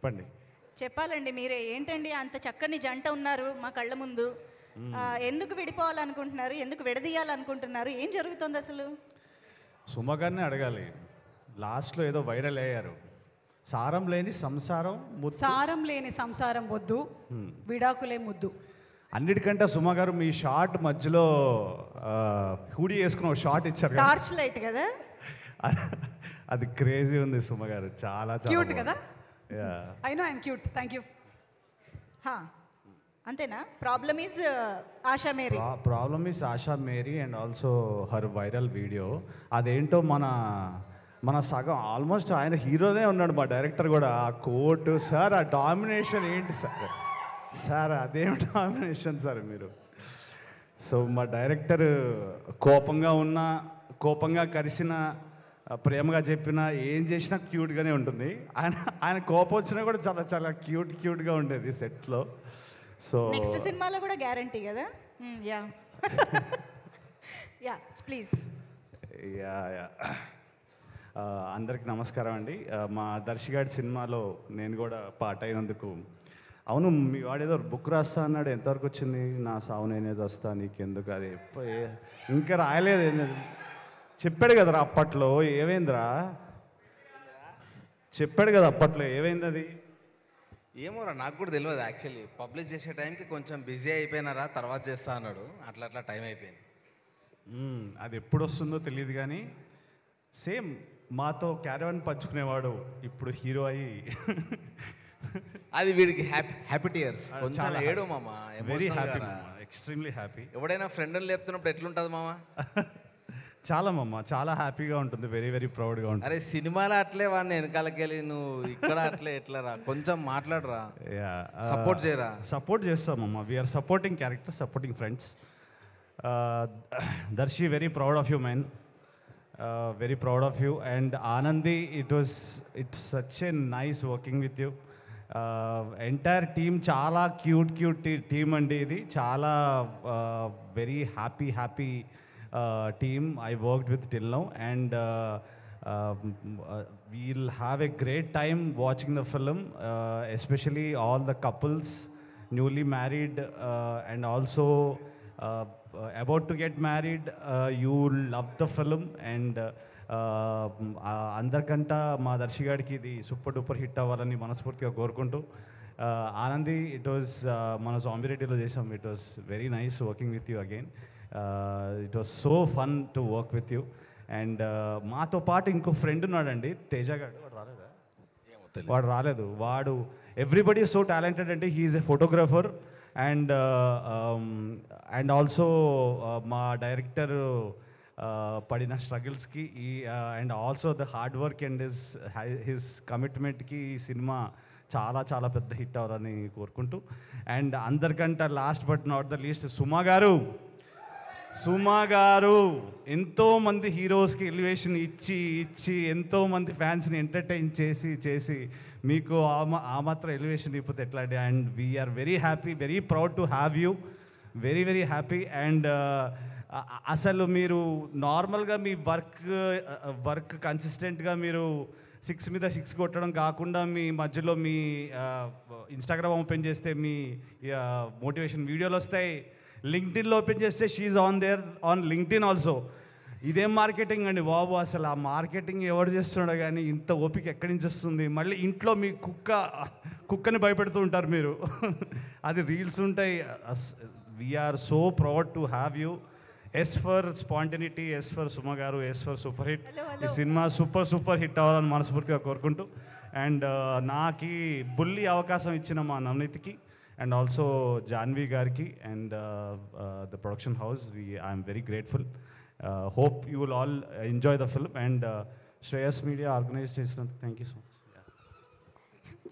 చెప్పండి. చెప్పాలండి మీరే. ఏంటండి అంత చక్కని జంట ఉన్నారు మా కళ్ళ ముందు. ఎందుకు విడిపోవాలనుకుంటున్నారు? ఎందుకు విడదీయాలనుకుంటున్నారు? ఏం జరుగుతుంది అసలు? సుమ గారిని అడగాలి. లాస్ట్లో ఏదో వైరల్ అయ్యారు. సారం లేని సంసారం ముద్దు. సారం లేని సంసారం వద్దు, విడాకులే ముద్దు. అన్నిటికంటే సుమ గారు మీ షార్ట్ మధ్యలో హూడీ వేసుకుని ఒక షార్ట్ ఇచ్చారు కదా, టార్చ్ లైట్ కదా, అది క్రేజీ ఉంది సుమ గారు. చాలా చాలా క్యూట్ కదా. Yeah, I know I'm cute. Thank you. అంతేనా? Problem is Asha Mary. Problem is Asha Mary and also her viral video. అదేంటో మన సగం ఆల్మోస్ట్ ఆయన హీరోనే ఉన్నాడు, మా డైరెక్టర్ కూడా. ఆ కోట్ సార్, ఆ డామినేషన్ ఏంటి సార్? సార్ అదేం డామినేషన్ సార్ మీరు? సో మా డైరెక్టర్ కోపంగా కరిసిన, ప్రేమగా చెప్పినా, ఏం చేసినా క్యూట్గానే ఉంటుంది. ఆయన కోపం వచ్చినా కూడా చాలా చాలా క్యూట్గా ఉండేది సెట్లో. సో నెక్స్ట్ సినిమాలో కూడా గ్యారంటీ కదా. Yeah yeah please. యా అందరికి నమస్కారం అండి. మా దర్శిగాడి సినిమాలో నేను కూడా పార్ట్ అయినందుకు. అవును, మీ వాడేదో బుక్ రాస్తా అన్నాడు, ఎంతవరకు వచ్చింది? నా సావు నేనే వస్తా, నీకెందుకు? అది ఇంకా రాయలేదు. చెప్పాడు కదరా అప్పట్లో, ఏమైందిరా? చెప్పాడు కదా అప్పట్లో, ఏమైంది అది? ఏమోరా, నాకు కూడా తెలియదు యాక్చువల్లీ. పబ్లిష్ చేసే టైంకి కొంచెం బిజీ అయిపోయినారా, తర్వాత చేస్తా అన్నాడు. అట్లా టైం అయిపోయింది. అది ఎప్పుడు వస్తుందో తెలియదు కానీ సేమ్ మాతో క్యారవాన్ పంచుకునేవాడు ఇప్పుడు హీరో అయ్యి అది వీడికి హ్యాపీ టీయర్స్. కొంచెం చాలా ఏడు మామ, వెరీ హ్యాపీ, ఎక్స్ట్రీమ్లీ హ్యాపీ. ఎవడైనా ఫ్రెండ్ అని లేపుతున్నప్పుడు ఎట్లుంటుంది మామ? చాలా మమ్మ, చాలా హ్యాపీగా ఉంటుంది, వెరీ వెరీ ప్రౌడ్గా ఉంటుంది. అరే సినిమాలో అట్లే వాడిని వెనకాలకెళ్ళి నువ్వు ఇక్కడ అట్లే ఎట్లరా, కొంచెం మాట్లాడరా, సపోర్ట్ చేయరా. సపోర్ట్ చేస్తామమ్మ, we are supporting character, supporting friends. Darshi, very proud of you man, very proud of you. And Anandi, it's such a nice working with you. Entire team చాలా క్యూట్ టీమ్ అండి. ఇది చాలా very happy team I worked with till now, and we'll have a great time watching the film, especially all the couples, newly married and also about to get married. You'll love the film, and అందరికంట మా దర్శి గారికి ఇది super duper hit అవ్వాలని మనస్ఫూర్తిగా కోరుకుంటూ. Anandi, it was మన జాంబిరెడ్డిలో చేసాం. It was very nice working with you again. It was so fun to work with you. And మాతో పాటు ఇంకో ఫ్రెండ్ ఉన్నాడండి, తేజ గారు. వాడు రాలేదు. వాడు ఎవ్రీబడి సో టాలెంటెడ్ అండి. He is a photographer and also మా డైరెక్టర్ పడిన స్ట్రగుల్స్కి and also the hard work and his కమిట్మెంట్కి ఈ సినిమా చాలా చాలా పెద్ద హిట్ అవ్వాలని కోరుకుంటూ. అండ్ అందరికంటే last but not the least, Suma garu ఎంతోమంది హీరోస్కి ఎలివేషన్ ఇచ్చి ఎంతోమంది ఫ్యాన్స్ని ఎంటర్టైన్ చేసి మీకు ఆ మాత్రం ఎలివేషన్ ఇవ్వకపోతే ఎట్లా అండి? And we are very happy, very proud to have you, very very happy. And అసలు మీరు నార్మల్గా మీ వర్క్ కన్సిస్టెంట్గా మీరు 6 మీద 6 కొట్టడం కాకుండా మీ మధ్యలో మీ ఇన్స్టాగ్రామ్ ఓపెన్ చేస్తే మీ మోటివేషన్ వీడియోలు వస్తాయి. లింక్డ్ఇన్లో ఓపెన్ చేస్తే షీఈ్ ఆన్ లింక్డ్ఇన్ ఆల్సో. ఇదేం మార్కెటింగ్ అండి బాబు? అసలు ఆ మార్కెటింగ్ ఎవరు చేస్తున్నాడో కానీ ఇంత ఓపిక ఎక్కడి నుంచి వస్తుంది? మళ్ళీ ఇంట్లో మీ కుక్కని భయపెడుతూ ఉంటారు మీరు. అది రీల్స్ ఉంటాయి. We are so proud to have you. S for spontaneity, S for Suma గారు, ఎస్ ఫర్ సూపర్ హిట్. ఈ సినిమా సూపర్ హిట్ అవ్వాలని మనస్ఫూర్తిగా కోరుకుంటూ. అండ్ నాకు బుల్లి అవకాశం ఇచ్చిన మా నవనీత్కి and also Janvi Garki and the production house, I am very grateful. Hope you will all enjoy the film, and Shreyas Media organization, thank you so much.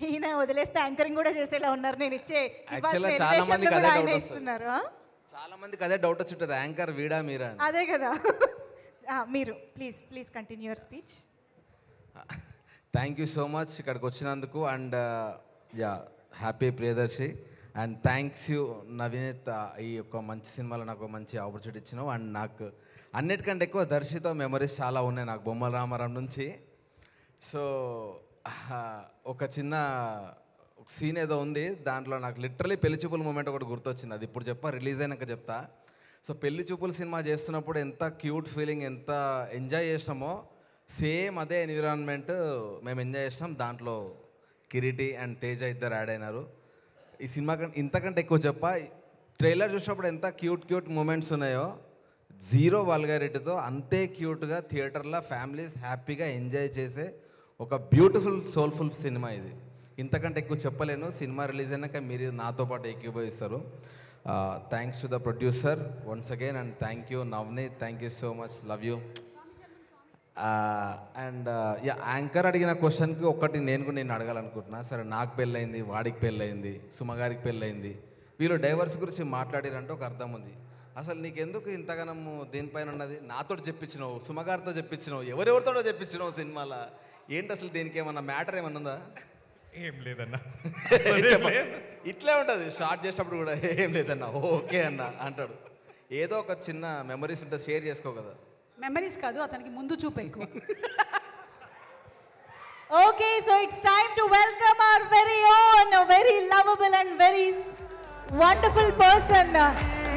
ఈయన వదిలేస్తే యాంకరింగ్ కూడా చేసేలా ఉన్నారు. నేను ఇచ్చే యాక్చువల్గా చాలా మందికి అదే డౌట్ వస్తుంది. చాలా మందికి అదే డౌట్ వచ్చుంటుంది, యాంకర్ వీడా మీరా? అదే కదా. మీరు please continue your speech. Thank you so much ఇక్కడికి వచ్చినందుకు. And yeah, happy Priyadarshi. And thanks you Navaneeth, ఈ యొక్క మంచి సినిమాలో నాకు మంచి ఆపర్చునిటీ ఇచ్చినావు. అండ్ నాకు అన్నిటికంటే ఎక్కువ దర్శితో మెమరీస్ చాలా ఉన్నాయి నాకు, బొమ్మల రామారాం నుంచి. సో ఒక చిన్న సీన్ ఏదో ఉంది, దాంట్లో నాకు లిటరలీ పెళ్లి చూపుల మూమెంట్ ఒకటి గుర్తొచ్చింది. అది ఇప్పుడు రిలీజ్ అయినాక చెప్తా. సో పెళ్లి చూపుల సినిమా చేస్తున్నప్పుడు ఎంత క్యూట్ ఫీలింగ్, ఎంత ఎంజాయ్ చేసినామో సేమ్ అదే ఎన్విరాన్మెంట్ మేము ఎంజాయ్ చేసినాం. దాంట్లో కిరీటి అండ్ తేజ ఇద్దరు యాడ్ అయినారు. ఈ సినిమా ఇంతకంటే ఎక్కువ ట్రైలర్ చూసినప్పుడు ఎంత క్యూట్ మూమెంట్స్ ఉన్నాయో, జీరో వల్గారిటీతో అంతే క్యూట్గా థియేటర్లో ఫ్యామిలీస్ హ్యాపీగా ఎంజాయ్ చేసే ఒక బ్యూటిఫుల్ సోల్ఫుల్ సినిమా ఇది. ఇంతకంటే ఎక్కువ చెప్పలేను. సినిమా రిలీజ్ అయినాక మీరు నాతో పాటు ఏకీభవిస్తారు. Thanks to the producer once again and thank you Navaneeth, thank you so much, love you. And anchor అడిగిన క్వశ్చన్కి ఒకటి నేను అడగాలనుకుంటున్నా. సరే, నాకు పెళ్ళయింది, వాడికి పెళ్ళయింది, సుమగారికి పెళ్ళయింది, వీళ్ళు డైవర్స్ గురించి మాట్లాడారంటే ఒక అర్థం ఉంది. అసలు నీకెందుకు ఇంతగానము దీనిపైన ఉన్నది? నాతో చెప్పించినావు, సుమగారితో చెప్పించినావు, ఎవరెవరితోనో చెప్పించినావు సినిమాలో. ఏంటి అసలు దీనికి ఏమన్నా మ్యాటర్ ఏమన్నా ఉందా? ఏం లేదన్నా. ఇట్లే ఉంటుంది షార్ట్ చేసినప్పుడు కూడా, ఏం లేదన్నా, ఓకే అన్న అంటాడు. ఏదో ఒక చిన్న మెమరీస్ ఉంటే షేర్ చేసుకో కదా. మెమరీస్ కాదు, అతనికి ముందు చూపు ఎక్కువ. Okay, so it's time to welcome our very own, very lovable and very wonderful person.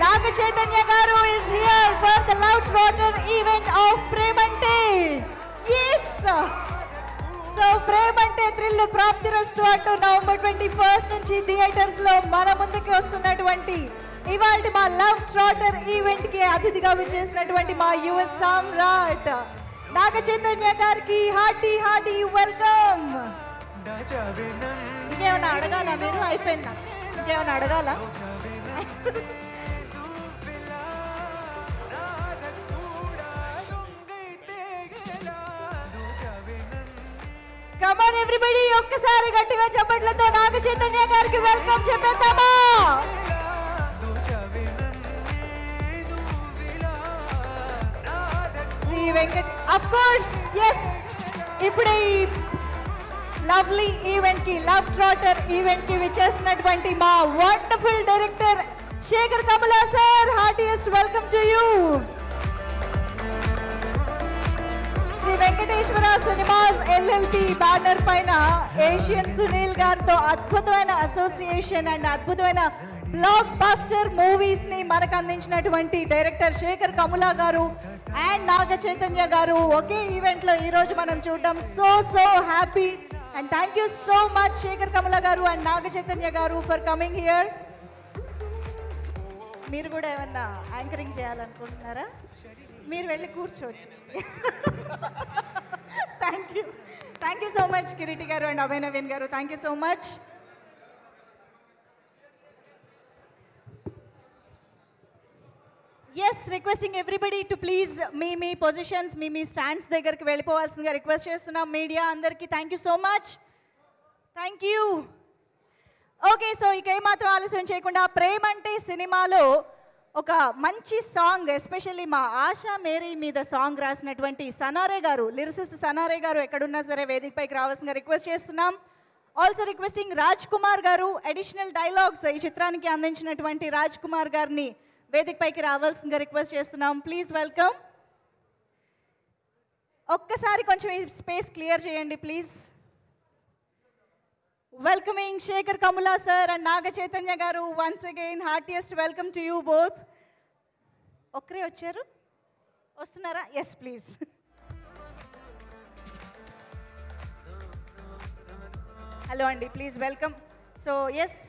Naga Chaitanya Garu is here for the Love Trotter event of Premante. Yes! So Premante thrill ప్రాప్తిరస్తు అంటూ November 21st నుంచి theatres లో మన ముందుకి వస్తున్నటువంటి ఇవాల్టి మా love trotter event కి అతిథిగా విచ్చేసినటువంటి మా యుఎస్ సామ్రాట్ నాగ చైతన్య గారికి హార్టీ వెల్కమ్. ఇంకేమైనా అడగాల మీరు? అయిపోయిందా? ఇంకేమైనా అడగాల? కమ్ ఆన్ ఎవ్రీబడీ, ఒక్కసారి గట్టిగా చప్పట్లతో నాగ చైతన్య గారికి వెల్కమ్ చెప్పేద్దామా? Shri Venkat of course yes. ఇప్పుడు ఈ లవ్లీ ఈవెంట్ కి, లవ్ ట్రాటర్ ఈవెంట్ కి విచ్చేసినటువంటి మా wonderful director Shekhar Kammula sir, heartiest welcome to you. Shri Venkateswara cinemas LLT banner పైన ఏషియన్ సునీల్ గారితో అద్భుతమైన అసోసియేషన్ అండ్ అద్భుతమైన బ్లాక్ బస్టర్ మూవీస్ ని మనకు అందించినటువంటి డైరెక్టర్ శేఖర్ కమల గారు అండ్ నాగ చైతన్య గారు ఒకే ఈవెంట్ లో ఈ రోజు మనం చూడడం so happy. And thank you so much Shekhar Kammula garu and Naga Chaitanya గారు ఫర్ కమింగ్ హియర్. మీరు కూడా ఏమన్నా యాంకరింగ్ చేయాలనుకుంటున్నారా? మీరు వెళ్ళి కూర్చోవచ్చు. Thank you so much Kiriti గారు అండ్ అభయ్ నవీన్ గారు, thank you so much. Yes, requesting everybody to please మీ పొజిషన్స్, మీ స్టాండ్స్ దగ్గరికి వెళ్ళిపోవాల్సిందిగా రిక్వెస్ట్ చేస్తున్నాం. మీడియా అందరికీ thank you so much. Thank you. Okay, so ఇక ఏమాత్రం ఆలస్యం చేయకుండా ప్రేమంటే సినిమాలో ఒక మంచి సాంగ్, ఎస్పెషల్లీ మా ఆశా మేరీ మీద సాంగ్ రాసినటువంటి సనారే గారు, లిరిసిస్ట్ సనారే గారు ఎక్కడున్నా సరే వేదికపైకి రావాల్సిందిగా రిక్వెస్ట్ చేస్తున్నాం. ఆల్సో రిక్వెస్టింగ్ రాజ్ కుమార్ గారు, అడిషనల్ డైలాగ్స్ ఈ చిత్రానికి అందించినటువంటి రాజ్ కుమార్ గారిని వేదికపైకి రావాల్సిందిగా రిక్వెస్ట్ చేస్తున్నాం. Please welcome. ఒక్కసారి కొంచెం ఈ స్పేస్ క్లియర్ చేయండి please. Welcoming Shekhar Kammula sir and Naga Chaitanya garu, once again heartiest welcome to you both. ఒక్కరే వచ్చారు, వస్తున్నారా? Yes please. హలో అండి, please welcome. So yes,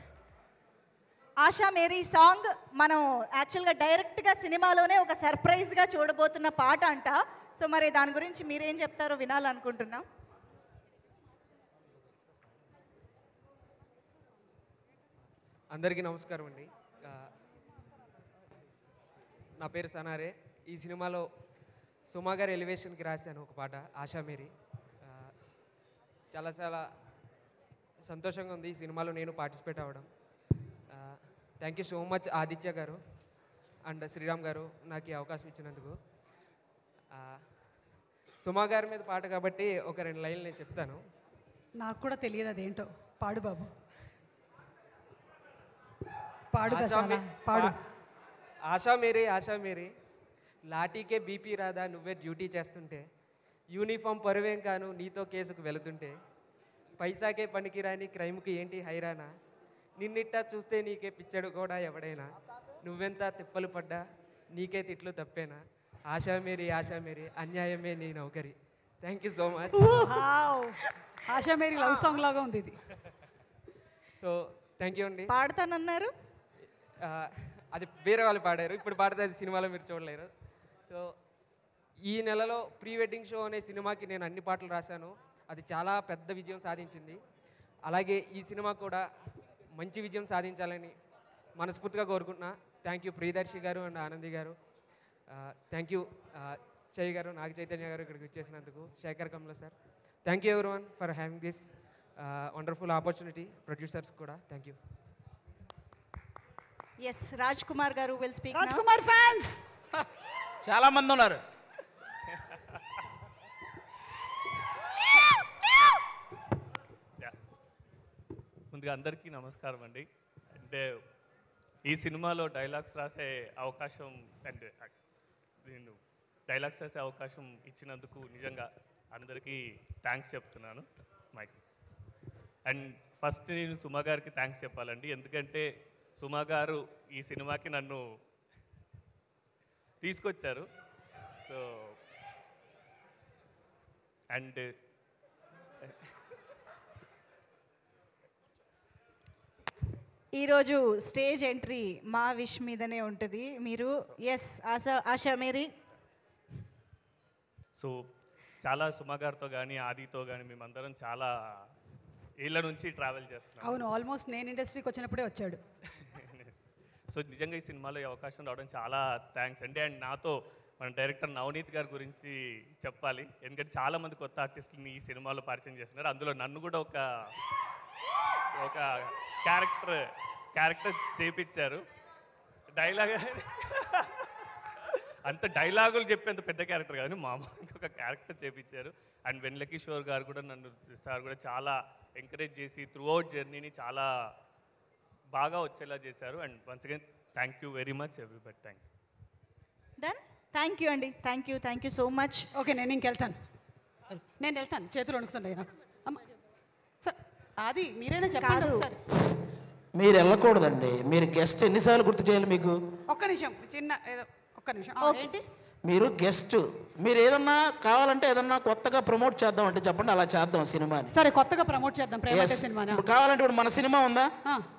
Asha Mary song మనం యాక్చువల్గా డైరెక్ట్గా సినిమాలోనే ఒక సర్ప్రైజ్గా చూడబోతున్న పాట అంట. సో మరి దాని గురించి మీరేం చెప్తారో వినాలనుకుంటున్నాం. అందరికీ నమస్కారం అండి. నా పేరు సనారే. ఈ సినిమాలో సుమా గారి ఎలివేషన్కి రాశాను ఒక పాట, ఆశా మేరీ. చాలా సంతోషంగా ఉంది ఈ సినిమాలో నేను పార్టిసిపేట్ అవ్వడం. Thank you so much Aditya గారు అండ్ శ్రీరామ్ గారు నాకు ఈ అవకాశం ఇచ్చినందుకు. సుమా గారి మీద పాట కాబట్టి ఒక 2 లైన్లు నేను చెప్తాను. నాకు కూడా తెలియదు అదేంటో. పాడు బాబు, పాడు. ఆశా మేరీ లాఠీకే బీపీ రాదా నువ్వే డ్యూటీ చేస్తుంటే, యూనిఫామ్ పరువేం కాను నీతో కేసుకు వెళుతుంటే, పైసాకే పనికిరాని క్రైమ్కి ఏంటి హైరానా, నిన్నిట్టా చూస్తే నీకే పిచ్చడు కూడా ఎవడైనా, నువ్వెంత తిప్పలు పడ్డా నీకే తిట్లు తప్పేనా, ఆశా మేరీ అన్యాయమే నీ నౌకరి. Thank you so much. ఆశా మేరీ లవ్ సాంగ్ లాగా ఉంది ఇది. సో థ్యాంక్ యూ అండి. పాడతానన్నారు. అది వేరే వాళ్ళు పాడారు, ఇప్పుడు పాడితే అది సినిమాలో మీరు చూడలేరు. సో ఈ నెలలో ప్రీ వెడ్డింగ్ షో అనే సినిమాకి నేను అన్ని పాటలు రాశాను. అది చాలా పెద్ద విజయం సాధించింది. అలాగే ఈ సినిమా కూడా మంచి విజయం సాధించాలని మనస్ఫూర్తిగా కోరుకుంటున్నా. థ్యాంక్ యూ ప్రియదర్శి గారు అండ్ ఆనంది గారు. థ్యాంక్ యూ చై గారు, నాగ చైతన్య గారు ఇక్కడికి వచ్చేసినందుకు, Shekhar Kammula sir. Thank you everyone for having this wonderful opportunity. Producers కూడా thank you. Yes, Raj Kumar garu will speak. Raj Kumar fans చాలా మంది ఉన్నారు. ముందుగా అందరికీ నమస్కారం అండి. అంటే ఈ సినిమాలో డైలాగ్స్ రాసే అవకాశం అండ్ నేను డైలాగ్స్ రాసే అవకాశం ఇచ్చినందుకు నిజంగా అందరికీ థ్యాంక్స్ చెప్తున్నాను. మైక్ అండ్ ఫస్ట్ నేను సుమా గారికి థ్యాంక్స్ చెప్పాలండి. ఎందుకంటే సుమా గారు ఈ సినిమాకి నన్ను తీసుకొచ్చారు. సో అండ్ ఈరోజు స్టేజ్ ఎంట్రీ మా విష్ మీదనే ఉంటుంది. మీరు ఎస్ ఆశా మేరీ. సో చాలా సుమా గారితో కానీ ఆదితో కానీ మేమందరం చాలా ఏళ్ళ నుంచి ట్రావెల్ చేస్తున్నాం. అవును, ఆల్మోస్ట్ నేను ఇండస్ట్రీకి వచ్చినప్పుడే వచ్చాడు. సో నిజంగా ఈ సినిమాలో ఈ అవకాశం రావడం చాలా థ్యాంక్స్ అండి. అండ్ నాతో మన డైరెక్టర్ నవనీత్ గారి గురించి చెప్పాలి. ఎందుకంటే చాలామంది కొత్త ఆర్టిస్టులని ఈ సినిమాలో పరిచయం చేస్తున్నారు. అందులో నన్ను కూడా ఒక క్యారెక్టర్ చేపించారు. డైలాగ్ అంత డైలాగులు చెప్పేంత పెద్ద క్యారెక్టర్ కానీ మామూలుగా ఒక క్యారెక్టర్ చేపించారు. అండ్ వెన్నెల కిషోర్ గారు కూడా సార్ కూడా చాలా ఎంకరేజ్ చేసి త్రూ అవుట్ జర్నీని చాలా బాగా వచ్చేలా చేశారు. And once again thank you very much everybody. Thank you. Done. Thank you అండి. Thank you so much. Okay, నేను ఇంకెళ్తాను. నేను వెళ్తాను, చేతులు వణుకుతున్నాయి నాకు. అమ్మ సార్, అది మీరైనా చెప్పండి ఒకసారి. మీరు వెళ్ళకూడదండి. మీరు గెస్ట్ ఎన్నిసార్లు గుర్తు చేయాలి మీకు? ఒక్క నిమిషం, చిన్న ఏదో ఒక్క నిమిషం. ఏంటి మీరు గెస్ట్, మీరు ఏదన్నా కావాలంటే ఏదన్నా కొత్తగా ప్రమోట్ చేద్దాం అంటే చెప్పండి, అలా చేద్దాం సినిమాని. సరే, కొత్తగా ప్రమోట్ చేద్దాం ప్రేమ Yes. సినిమాని. ఇప్పుడు కావాలంటే ఇప్పుడు మన సినిమా ఉందా,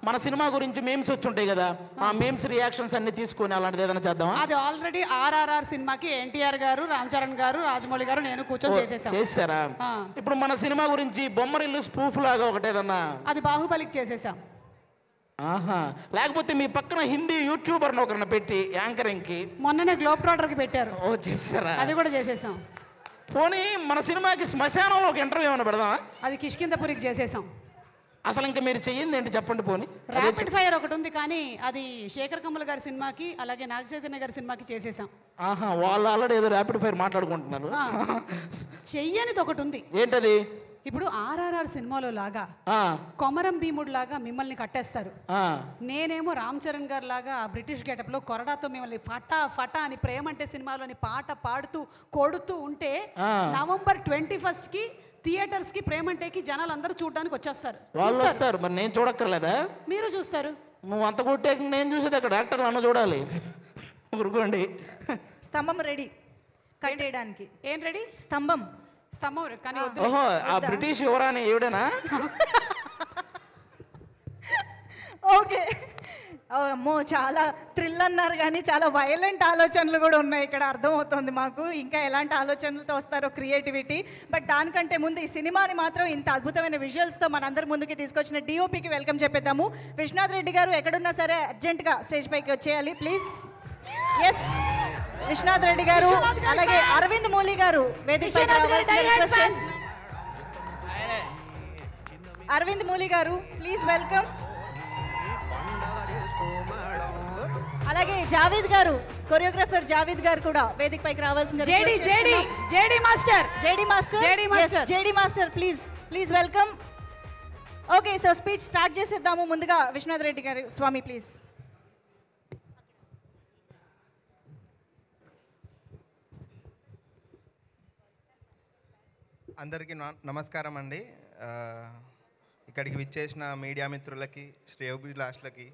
మన సినిమా గురించి మేమ్స్ వచ్చి ఉంటాయి కదా, ఆ మేమ్స్ రియాక్షన్స్ అన్ని తీసుకొని అలాంటిది ఏదైనా చేద్దామా? అది ఆల్రెడీ ఆర్ఆర్ఆర్ సినిమాకి ఎన్టీఆర్ గారు, రామ్ చరణ్ గారు, రాజమౌళి గారు, నేను కూర్చొని చేసేసాం. చేశారా? ఇప్పుడు మన సినిమా గురించి బొమ్మరిల్లు స్పూఫ్ లాగా ఒకటేదన్నా? అది బాహుబలికి చేసేసాం. ఆహా, లేకపోతే మీ పక్కన హిందీ యూట్యూబర్ని ఒకరిని పెట్టి యాంకరింగ్కి మొన్ననే గ్లోబ్ ట్రాటర్కి పెట్టారు. ఓ చేశారా? అది కూడా చేసేసాం. పోనీ మన సినిమాకి శ్మశానంలో ఒక ఇంటర్వ్యూ ఏమైనా పెడదామా? అది కిష్కిందపురికి చేసేసాం. అసలు ఇంకా మీరు చెయ్యింది ఏంటి చెప్పండి. పోనీ ర్యాపిడ్ ఫైర్ ఒకటి ఉంది, కానీ అది శేఖర్ కమల్ గారి సినిమాకి అలాగే నాగ చైతన్య గారి సినిమాకి చేసేసాం. ఆహా, వాళ్ళు ఆల్రెడీ ఏదో ర్యాపిడ్ ఫైర్ మాట్లాడుకుంటున్నారు. చెయ్యనిది ఒకటి ఉంది. ఏంటది? ఇప్పుడు ఆర్ఆర్ఆర్ సినిమాలో లాగా ఆ, కొమరం భీముడు లాగా మిమ్మల్ని కట్టేస్తారు. ఆ, నేనేమో రామ్ చరణ్ గారు లాగా ఆ బ్రిటిష్ గెటప్లో కొరడాతో మిమ్మల్ని ఫటా ఫటా అని ప్రేమ అంటే సినిమాలోని పాట పాడుతూ కొడుతూ ఉంటే నవంబర్ 21st థియేటర్స్కి ప్రేమంటేకి జనాలు అందరూ చూడడానికి వచ్చేస్తారు. వాళ్ళు వస్తారు, మరి నేను చూడక్కర్లేదా? మీరు చూస్తారు. నువ్వు అంత కొట్టే నేను చూసేది అక్కడ డాక్టర్ నన్ను చూడాలి. ఊరుకోండి. స్తంభం రెడీ కట్టేయడానికి. ఏం రెడీ? స్తంభం కానీ ఓహో, ఆ బ్రిటిష్ యువరాని ఏవిడేనా? ఓకే. అమ్మో, చాలా థ్రిల్ అన్నారు కానీ చాలా వైలెంట్ ఆలోచనలు కూడా ఉన్నాయి ఇక్కడ, అర్థమవుతుంది మాకు. ఇంకా ఎలాంటి ఆలోచనలతో వస్తారో, క్రియేటివిటీ. బట్ దానికంటే ముందు ఈ సినిమాని మాత్రం ఇంత అద్భుతమైన విజువల్స్తో మనందరి ముందుకి తీసుకొచ్చిన డిఓపికి వెల్కమ్ చెప్పేద్దాము. విశ్వనాథ్ రెడ్డి గారు ఎక్కడున్నా సరే అర్జెంటుగా స్టేజ్ పైకి వచ్చేయాలి ప్లీజ్. ఎస్, విశ్వనాథ్ రెడ్డి గారు, అలాగే అరవింద్ మూలి గారు అరవింద్ మూలి గారు ప్లీజ్ వెల్కమ్. అలాగే జావేద్ గారు, కొరియోగ్రాఫర్ జావేద్ గారు కూడా వేదిక పైకి రావాల్సింది. JD master please welcome. Okay, so speech start చేసేద్దాము. ముందుగా విశ్వనాథ్ రెడ్డి గారు స్వామి ప్లీజ్. అందరికీ నమస్కారం అండి. ఇక్కడికి విచ్చేసిన మీడియా మిత్రులకి, శ్రేయోభిలాషులకి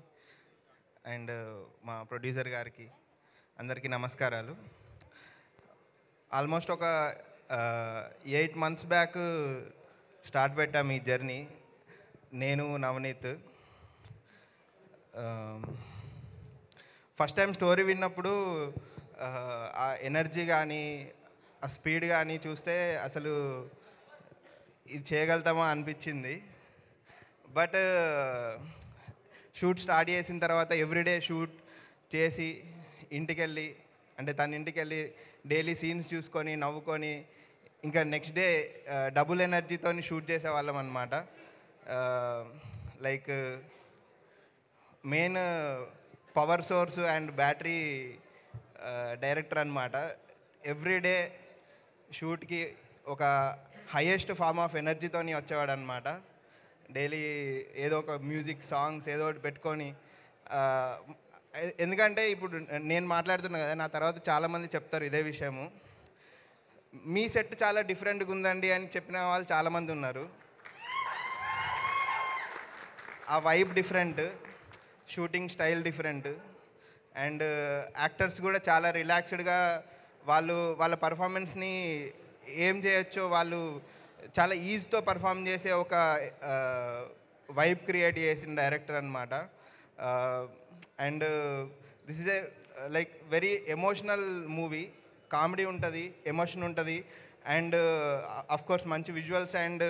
అండ్ మా ప్రొడ్యూసర్ గారికి అందరికీ నమస్కారాలు. ఆల్మోస్ట్ ఒక 8 months బ్యాక్ స్టార్ట్ పెట్టాము ఈ జర్నీ, నేను నవనీత్. ఫస్ట్ టైం స్టోరీ విన్నప్పుడు ఆ ఎనర్జీ కానీ ఆ స్పీడ్ కానీ చూస్తే అసలు ఇది చేయగలుగుతామా అనిపించింది. బట్ షూట్ స్టార్ట్ చేసిన తర్వాత ఎవ్రీడే షూట్ చేసి ఇంటికెళ్ళి, అంటే తన ఇంటికెళ్ళి డైలీ సీన్స్ చూసుకొని నవ్వుకొని ఇంకా నెక్స్ట్ డే డబుల్ ఎనర్జీతో షూట్ చేసేవాళ్ళం అనమాట. Like main power source and battery director అనమాట. ఎవ్రీడే షూట్కి ఒక హైయెస్ట్ ఫార్మ్ ఆఫ్ ఎనర్జీతోని వచ్చేవాడు అనమాట. డైలీ ఏదో ఒక మ్యూజిక్ సాంగ్స్ ఏదో ఒకటి పెట్టుకొని, ఎందుకంటే ఇప్పుడు నేను మాట్లాడుతున్నా కదా, నా తర్వాత చాలామంది చెప్తారు ఇదే విషయము, మీ సెట్ చాలా డిఫరెంట్గా ఉందండి అని చెప్పిన వాళ్ళు చాలామంది ఉన్నారు. ఆ vibe different, shooting style different, and actors కూడా చాలా రిలాక్స్డ్గా వాళ్ళ పర్ఫార్మెన్స్ని ఏం చేయొచ్చో వాళ్ళు చాలా ఈజీతో పర్ఫామ్ చేసే ఒక వైబ్ క్రియేట్ చేసిన డైరెక్టర్ అనమాట. And this is a like very emotional movie. Comedy ఉంటుంది, ఎమోషన్ ఉంటుంది, అండ్ అఫ్ కోర్స్ మంచి visuals and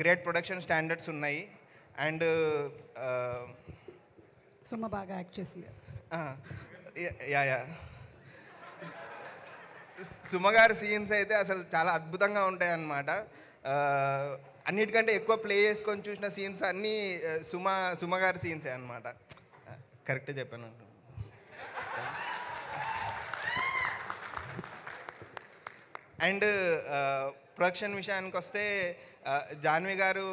great production standards ఉన్నాయి. అండ్ సుమ బాగా యాక్ట్ చేసింది. యా సుమగారి సీన్స్ అయితే అసలు చాలా అద్భుతంగా ఉంటాయి అన్నమాట. అన్నిటికంటే ఎక్కువ ప్లే చేసుకొని చూసిన సీన్స్ అన్నీ సుమగారి సీన్సే అనమాట. కరెక్టే చెప్పాను. అండ్ ప్రొడక్షన్ విషయానికి వస్తే జాన్వి గారు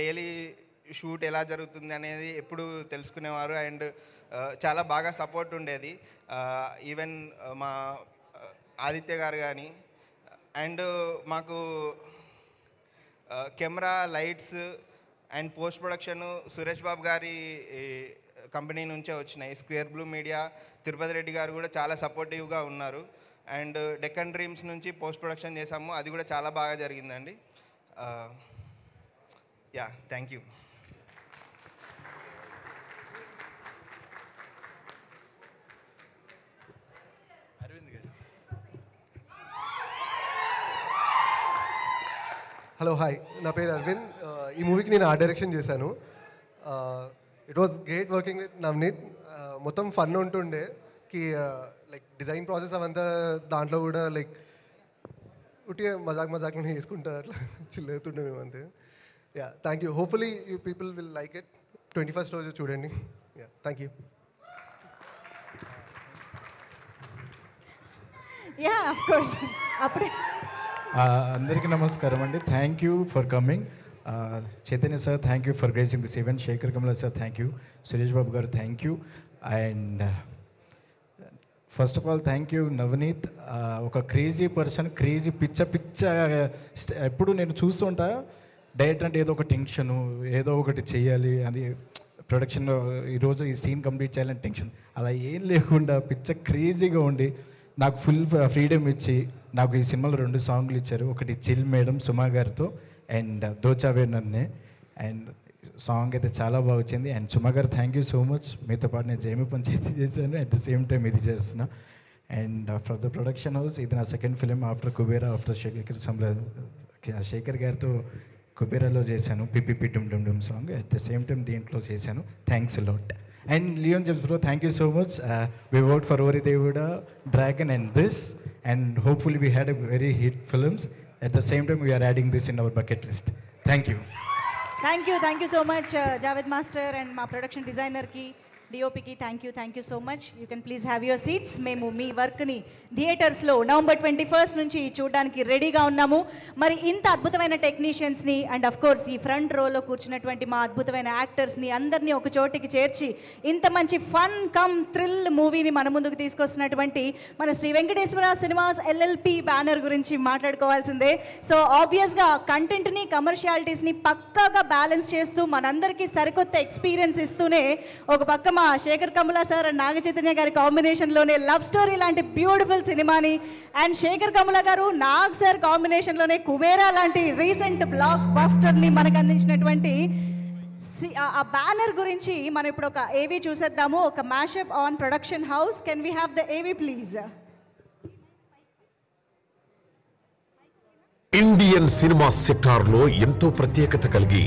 డైలీ షూట్ ఎలా జరుగుతుంది అనేది ఎప్పుడు తెలుసుకునేవారు. అండ్ చాలా బాగా సపోర్ట్ ఉండేది. ఈవెన్ మా ఆదిత్య గారు కానీ, అండ్ మాకు camera, lights and post production Suresh Babu గారి కంపెనీ నుంచే వచ్చినాయి. Square blue media Tirupati Reddy garu కూడా చాలా సపోర్టివ్గా ఉన్నారు. అండ్ డెక్కన్ డ్రీమ్స్ నుంచి పోస్ట్ ప్రొడక్షన్ చేసాము, అది కూడా చాలా బాగా జరిగిందండి. Yeah, thank you. Hello, hi, నా పేరు అరవింద్. ఈ మూవీకి నేను ఆర్ట్ డైరెక్షన్ చేశాను. It was great working with Navaneeth. మొత్తం ఫన్ ఉంటుండే కి లైక్ డిజైన్ ప్రాసెస్ అవంతా దాంట్లో కూడా లైక్ ఉట్టిగా మజాక్లో వేసుకుంటా అట్లా చిల్ అవుతుండే మేము అంతే. Yeah, thank you. Hopefully you people will like it. 21st రోజు చూడండి. Yeah, thank you. Yeah, of course. అప్పుడే అందరికీ నమస్కారం అండి. Thank you for coming. Chaitanya sir, thank you for gracing this event. Shekhar Kammula sir, thank you. Suresh Babu garu, thank you. And first of all thank you Navaneeth. ఒక crazy person, crazy పిచ్చ ఎప్పుడు నేను చూస్తుంటా. Director అంటే ఏదో ఒక టెన్షను, ఏదో ఒకటి చేయాలి అని, ప్రొడక్షన్లో ఈరోజు ఈ సీన్ కంప్లీట్ చేయాలని టెన్షన్, అలా ఏం లేకుండా పిచ్చ క్రేజీగా ఉండి నాకు ఫుల్ ఫ్రీడమ్ ఇచ్చి నాకు ఈ సినిమాలో 2 సాంగ్లు ఇచ్చారు. ఒకటి చిల్ మేడం సుమా గారితో, అండ్ దోచావే నన్నే. అండ్ సాంగ్ అయితే చాలా బాగా వచ్చింది. అండ్ సుమా గారు, థ్యాంక్ యూ సో మచ్. మీతో పాటు నేను జైమి పంచాయతీ చేశాను, అట్ ద సేమ్ టైం ఇది చేస్తున్నా. And from the production house, ఇది నా second film after Kubera, after Sekhar గారితో కుబేరాలో చేశాను పిపిపి డుమ్ డుమ్ డుమ్ song. At the same time దీంట్లో చేశాను. Thanks lot. And Leon James bro, thank you so much. We worked for Ori Devuda, Dragon and this, and hopefully we had a very hit films. At the same time we are adding this in our bucket list. Thank you. Thank you so much Javed master and మా production డిజైనర్కి డిఓపికి thank you so much. You can please have your seats. మేము మీ వర్క్ని థియేటర్స్లో November 21 నుంచి చూడడానికి రెడీగా ఉన్నాము. మరి ఇంత అద్భుతమైన టెక్నీషియన్స్ని అండ్ అఫ్ కోర్స్ ఈ ఫ్రంట్ రోలో కూర్చున్నటువంటి మా అద్భుతమైన యాక్టర్స్ని అందరినీ ఒక చోటికి చేర్చి ఇంత మంచి ఫన్ కమ్ థ్రిల్ మూవీని మన ముందుకు తీసుకొస్తున్నటువంటి మన Sri Venkateswara cinemas LLP banner గురించి మాట్లాడుకోవాల్సిందే. సో ఆబ్వియస్గా కంటెంట్ని కమర్షియాలిటీస్ని పక్కాగా బ్యాలెన్స్ చేస్తూ మనందరికీ సరికొత్త ఎక్స్పీరియన్స్ ఇస్తూనే ఒక పక్క మా శేఖర్ కమల సార్ అండ్ నాగ చైతన్య గారి కాంబినేషన్లోనే లవ్ స్టోరీ లాంటి బ్యూటిఫుల్ సినిమాని అండ్ శేఖర్ కమల గారు నాగ్ సార్ కాంబినేషన్లోనే కుబేరా లాంటి రీసెంట్ బ్లాక్ బస్టర్ని మనకు అందించినటువంటి ఆ బ్యానర్ గురించి మనం ఇప్పుడు ఒక ఏవీ చూసేద్దాము. ఒక mashup on production house. Can we have the ఏవీ ప్లీజ్? ఇండియన్ సినిమా సెక్టార్లో ఎంతో ప్రత్యేకత కలిగి